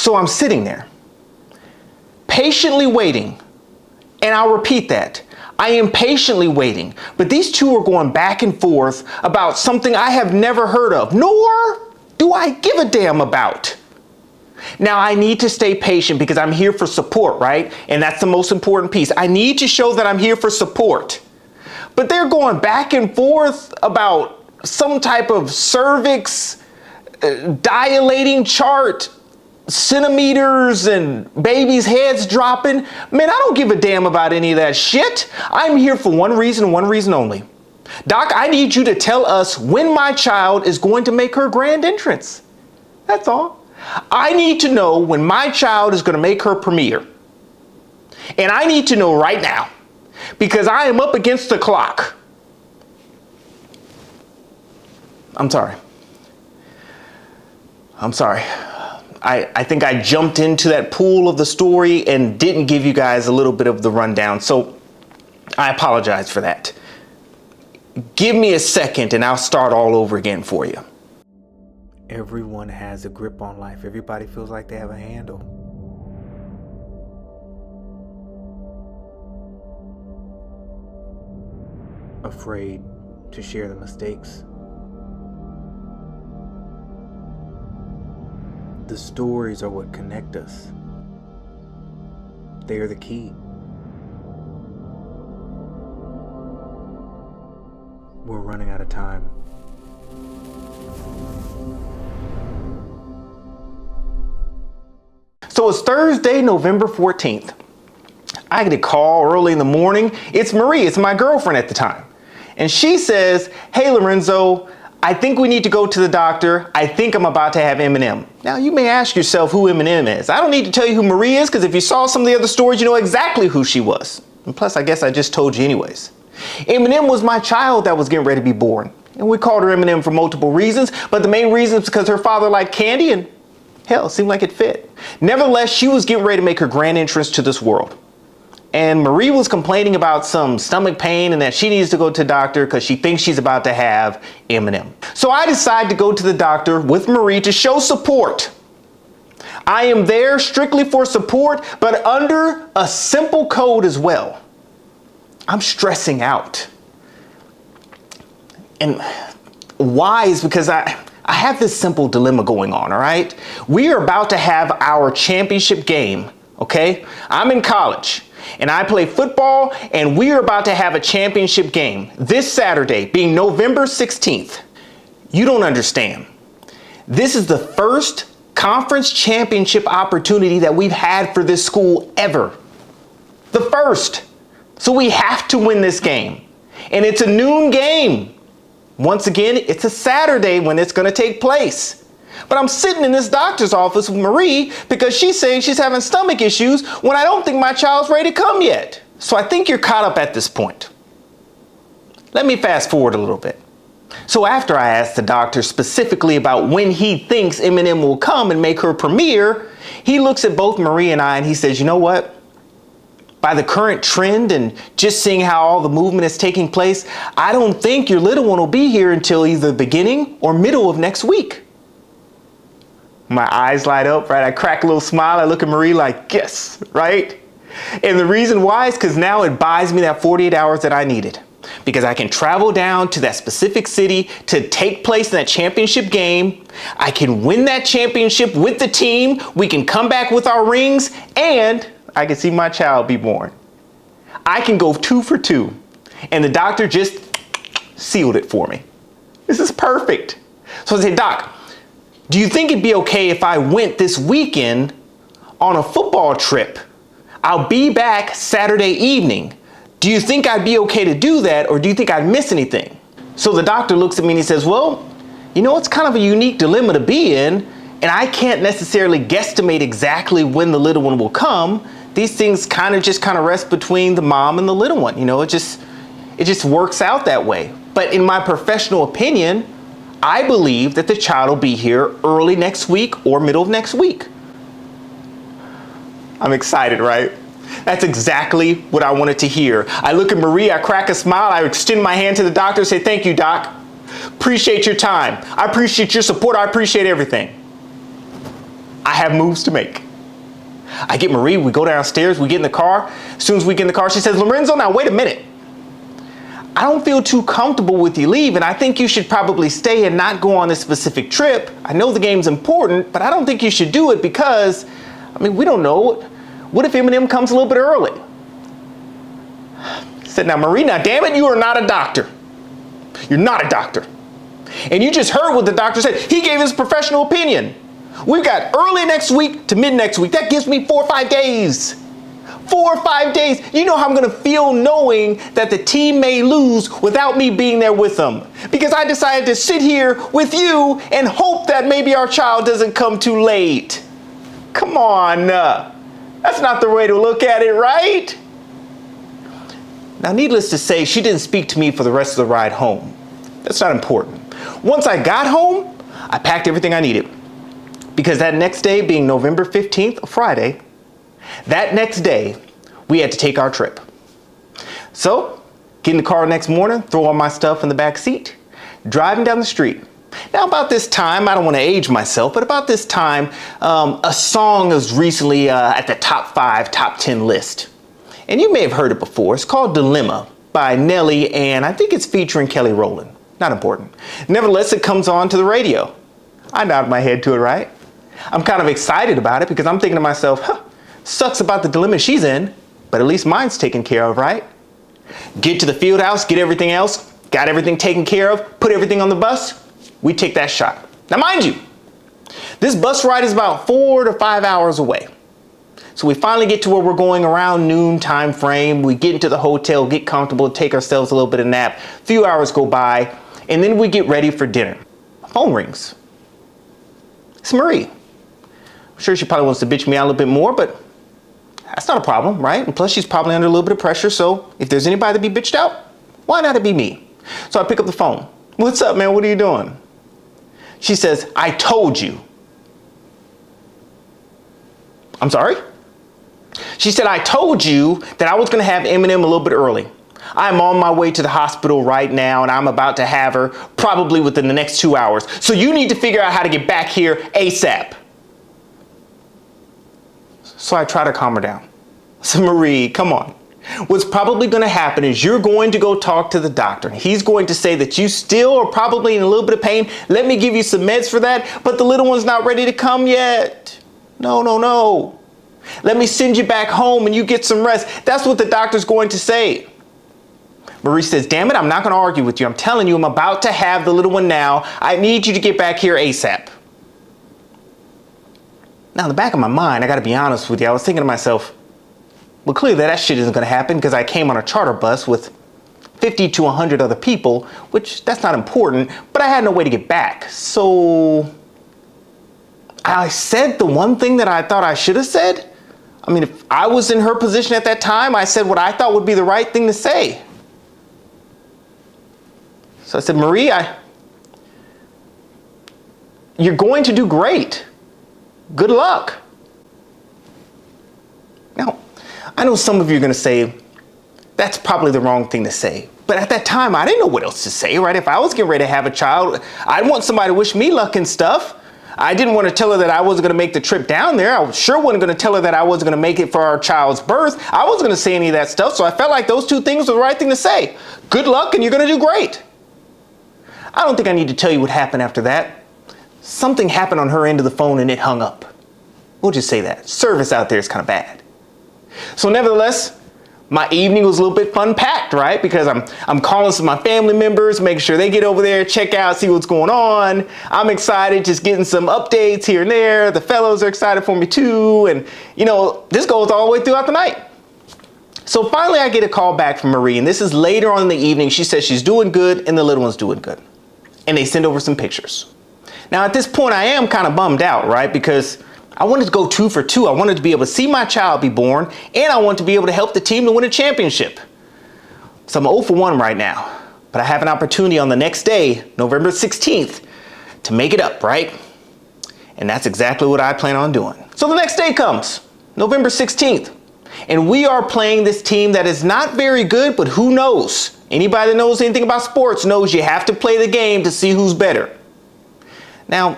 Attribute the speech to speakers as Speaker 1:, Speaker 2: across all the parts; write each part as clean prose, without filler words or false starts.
Speaker 1: So I'm sitting there, patiently waiting, and I'll repeat that. I am patiently waiting, but these two are going back and forth about something I have never heard of, nor do I give a damn about. Now, I need to stay patient because I'm here for support, right? And that's the most important piece. I need to show that I'm here for support. But they're going back and forth about some type of cervix dilating chart, centimeters and babies' heads dropping. Man, I don't give a damn about any of that shit. I'm here for one reason only. Doc, I need you to tell us when my child is going to make her grand entrance. That's all. I need to know when my child is going to make her premiere. And I need to know right now, because I am up against the clock. I'm sorry. I think I jumped into that pool of the story and didn't give you guys a little bit of the rundown. So I apologize for that. Give me a second and I'll start all over again for you. Everyone has a grip on life. Everybody feels like they have a handle. Afraid to share the mistakes. The stories are what connect us. They are the key. We're running out of time. So it's Thursday, November 14th. I get a call early in the morning. It's Marie, it's my girlfriend at the time. And she says, "Hey Lorenzo, I think we need to go to the doctor. I think I'm about to have M&M." Now you may ask yourself who M&M is. I don't need to tell you who Marie is, because if you saw some of the other stories, you know exactly who she was. And plus, I guess I just told you anyways. M&M was my child that was getting ready to be born. And we called her M&M for multiple reasons, but the main reason is because her father liked candy and hell, it seemed like it fit. Nevertheless, she was getting ready to make her grand entrance to this world. And Marie was complaining about some stomach pain and that she needs to go to the doctor because she thinks she's about to have M&M. So I decided to go to the doctor with Marie to show support. I am there strictly for support, but under a simple code as well. I'm stressing out. And why is because I have this simple dilemma going on, all right? We are about to have our championship game, okay? I'm in college and I play football, and we are about to have a championship game this Saturday, being November 16th. You don't understand. This is the first conference championship opportunity that we've had for this school ever. The first. So we have to win this game. And it's a noon game. Once again, it's a Saturday when it's going to take place. But I'm sitting in this doctor's office with Marie because she's saying she's having stomach issues when I don't think my child's ready to come yet. So I think you're caught up at this point. Let me fast forward a little bit. So after I asked the doctor specifically about when he thinks M&M will come and make her premiere, he looks at both Marie and I and he says, "You know what? By the current trend and just seeing how all the movement is taking place, I don't think your little one will be here until either the beginning or middle of next week." My eyes light up, right? I crack a little smile. I look at Marie like, yes, right? And the reason why is because now it buys me that 48 hours that I needed. Because I can travel down to that specific city to take place in that championship game. I can win that championship with the team. We can come back with our rings, and I can see my child be born. I can go 2 for 2. And the doctor just sealed it for me. This is perfect. So I said, "Doc, do you think it'd be okay if I went this weekend on a football trip? I'll be back Saturday evening. Do you think I'd be okay to do that, or do you think I'd miss anything?" So the doctor looks at me and he says, "Well, you know, it's kind of a unique dilemma to be in, and I can't necessarily guesstimate exactly when the little one will come. These things kind of rest between the mom and the little one. You know, it just works out that way. But in my professional opinion, I believe that the child will be here early next week or middle of next week." I'm excited, right? That's exactly what I wanted to hear. I look at Marie, I crack a smile, I extend my hand to the doctor and say, "Thank you, Doc. Appreciate your time. I appreciate your support. I appreciate everything." I have moves to make. I get Marie, we go downstairs, we get in the car. As soon as we get in the car, she says, Lorenzo, now wait a minute. I don't feel too comfortable with you leaving. I think you should probably stay and not go on this specific trip. I know the game's important, but I don't think you should do it because, we don't know. What if Eminem comes a little bit early? I said, now Marie, now damn it, you are not a doctor. You're not a doctor. And you just heard what the doctor said. He gave his professional opinion. We've got early next week to mid next week. That gives me 4 or 5 days. 4 or 5 days. You know how I'm going to feel knowing that the team may lose without me being there with them. Because I decided to sit here with you and hope that maybe our child doesn't come too late. Come on. That's not the way to look at it, right? Now, needless to say, she didn't speak to me for the rest of the ride home. That's not important. Once I got home, I packed everything I needed. Because that next day, being November 15th, a Friday, that next day, we had to take our trip. So, get in the car next morning, throw all my stuff in the back seat, driving down the street. Now, about this time, I don't want to age myself, but about this time, a song was recently at the top 5, top 10 list. And you may have heard it before. It's called Dilemma by Nelly, and I think it's featuring Kelly Rowland. Not important. Nevertheless, it comes on to the radio. I nod my head to it, right? I'm kind of excited about it because I'm thinking to myself, sucks about the dilemma she's in, but at least mine's taken care of, right? Get to the field house, get everything else, got everything taken care of, put everything on the bus, we take that shot. Now mind you, this bus ride is about 4 to 5 hours away. So we finally get to where we're going around noon time frame. We get into the hotel, get comfortable, take ourselves a little bit of nap. A few hours go by, and then we get ready for dinner. Phone rings. It's Marie. I'm sure she probably wants to bitch me out a little bit more, but that's not a problem, right? And plus she's probably under a little bit of pressure, so if there's anybody to be bitched out, why not it be me? So I pick up the phone. What's up, man? What are you doing? She says, I told you. I'm sorry? She said, I told you that I was going to have Eminem a little bit early. I'm on my way to the hospital right now, and I'm about to have her probably within the next 2 hours. So you need to figure out how to get back here ASAP. So I try to calm her down. So Marie, come on. What's probably going to happen is you're going to go talk to the doctor. He's going to say that you still are probably in a little bit of pain. Let me give you some meds for that, but the little one's not ready to come yet. No. Let me send you back home and you get some rest. That's what the doctor's going to say. Marie says, damn it, I'm not going to argue with you. I'm telling you, I'm about to have the little one now. I need you to get back here ASAP. Now, in the back of my mind, I got to be honest with you, I was thinking to myself, well, clearly that shit isn't going to happen because I came on a charter bus with 50 to 100 other people, which that's not important, but I had no way to get back. So I said the one thing that I thought I should have said. If I was in her position at that time, I said what I thought would be the right thing to say. So I said, Marie, you're going to do great. Good luck. Now, I know some of you are going to say, that's probably the wrong thing to say. But at that time, I didn't know what else to say, right? If I was getting ready to have a child, I'd want somebody to wish me luck and stuff. I didn't want to tell her that I wasn't going to make the trip down there. I sure wasn't going to tell her that I wasn't going to make it for our child's birth. I wasn't going to say any of that stuff. So I felt like those two things were the right thing to say. Good luck and you're going to do great. I don't think I need to tell you what happened after that. Something happened on her end of the phone and it hung up. We'll just say that. Service out there is kind of bad. So nevertheless, my evening was a little bit fun-packed, right? Because I'm calling some of my family members, making sure they get over there, check out, see what's going on. I'm excited, just getting some updates here and there. The fellows are excited for me too. And, this goes all the way throughout the night. So finally, I get a call back from Marie, and this is later on in the evening. She says she's doing good and the little one's doing good. And they send over some pictures. Now, at this point, I am kind of bummed out, right? Because I wanted to go 2 for 2. I wanted to be able to see my child be born, and I want to be able to help the team to win a championship. So I'm 0 for 1 right now. But I have an opportunity on the next day, November 16th, to make it up, right? And that's exactly what I plan on doing. So the next day comes, November 16th. And we are playing this team that is not very good, but who knows? Anybody that knows anything about sports knows you have to play the game to see who's better. Now,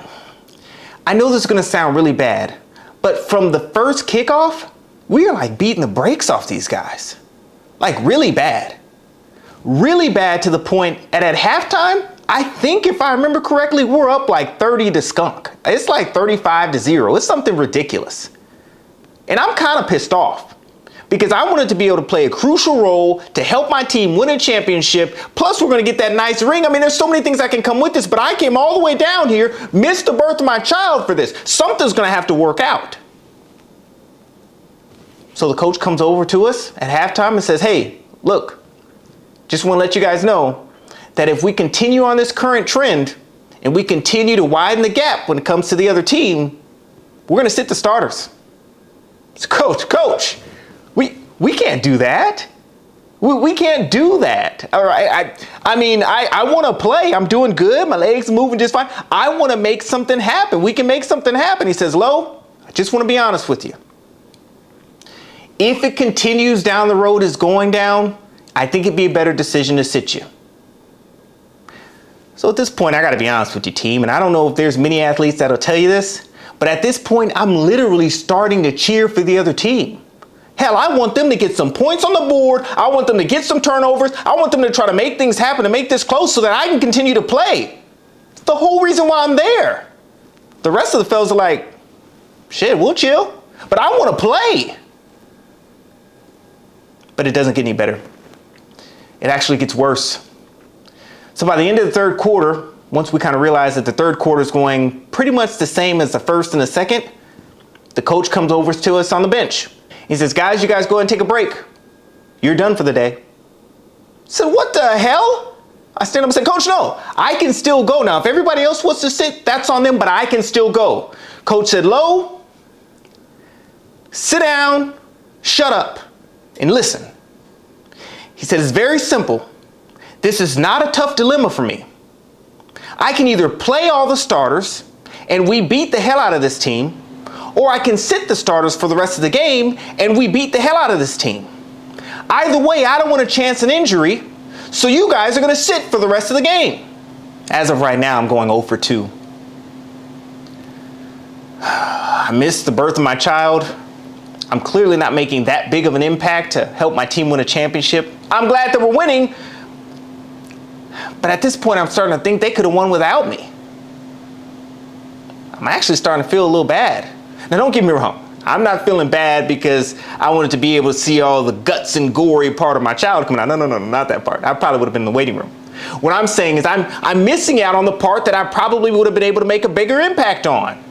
Speaker 1: I know this is going to sound really bad, But from the first kickoff, we are like beating the brakes off these guys. Like really bad. Really bad to the point at halftime, I think if I remember correctly, we're up like 30 to skunk. It's like 35-0. It's something ridiculous. And I'm kind of pissed off because I wanted to be able to play a crucial role to help my team win a championship. Plus we're going to get that nice ring. I mean, there's so many things that can come with this, but I came all the way down here, missed the birth of my child for this. Something's going to have to work out. So the coach comes over to us at halftime and says, hey, look, just want to let you guys know that if we continue on this current trend and we continue to widen the gap when it comes to the other team, we're going to sit the starters. So coach, we can't do that. We can't do that. All right. I mean, I want to play. I'm doing good. My legs are moving just fine. I want to make something happen. We can make something happen. He says, Lo, I just want to be honest with you. If it continues down the road is going down, I think it'd be a better decision to sit you. So at this point, I got to be honest with you, team. And I don't know if there's many athletes that'll tell you this, but at this point, I'm literally starting to cheer for the other team. Hell, I want them to get some points on the board. I want them to get some turnovers. I want them to try to make things happen, to make this close so that I can continue to play. It's the whole reason why I'm there. The rest of the fellas are like, shit, we'll chill. But I want to play. But it doesn't get any better. It actually gets worse. So by the end of the third quarter, once we kind of realize that the third quarter is going pretty much the same as the first and the second, the coach comes over to us on the bench. He says, guys, you guys go ahead and take a break. You're done for the day. I said, what the hell? I stand up and said, Coach, no, I can still go now. If everybody else wants to sit, that's on them, but I can still go. Coach said, Lo, sit down, shut up, and listen. He said, it's very simple. This is not a tough dilemma for me. I can either play all the starters and we beat the hell out of this team, or I can sit the starters for the rest of the game and we beat the hell out of this team. Either way, I don't want to chance an injury, so you guys are going to sit for the rest of the game. As of right now, I'm going 0 for 2. I missed the birth of my child. I'm clearly not making that big of an impact to help my team win a championship. I'm glad that we're winning, but at this point, I'm starting to think they could have won without me. I'm actually starting to feel a little bad. Now, don't get me wrong. I'm not feeling bad because I wanted to be able to see all the guts and gory part of my child coming out. No, not that part. I probably would have been in the waiting room. What I'm saying is I'm missing out on the part that I probably would have been able to make a bigger impact on.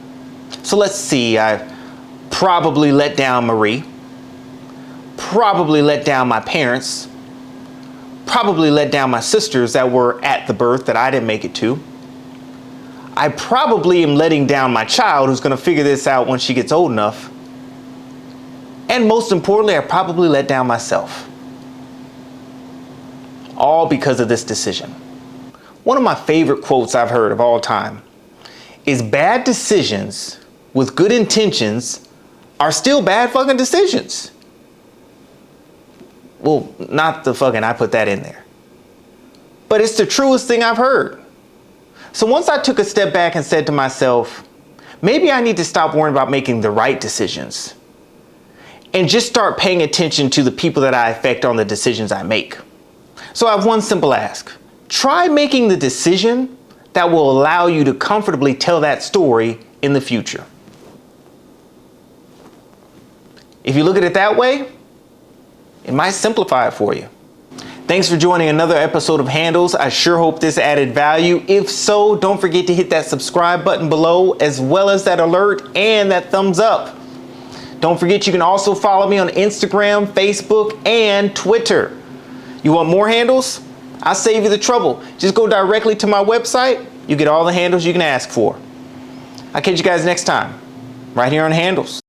Speaker 1: So let's see. I probably let down Marie. Probably let down my parents. Probably let down my sisters that were at the birth that I didn't make it to. I probably am letting down my child who's going to figure this out when she gets old enough. And most importantly, I probably let down myself. All because of this decision. One of my favorite quotes I've heard of all time is bad decisions with good intentions are still bad fucking decisions. Well, not the fucking I put that in there. But it's the truest thing I've heard. So once I took a step back and said to myself, maybe I need to stop worrying about making the right decisions and just start paying attention to the people that I affect on the decisions I make. So I have one simple ask. Try making the decision that will allow you to comfortably tell that story in the future. If you look at it that way, it might simplify it for you. Thanks for joining another episode of Handles. I sure hope this added value. If so, don't forget to hit that subscribe button below, as well as that alert and that thumbs up. Don't forget you can also follow me on Instagram, Facebook, and Twitter. You want more handles? I'll save you the trouble. Just go directly to my website. You get all the handles you can ask for. I'll catch you guys next time, right here on Handles.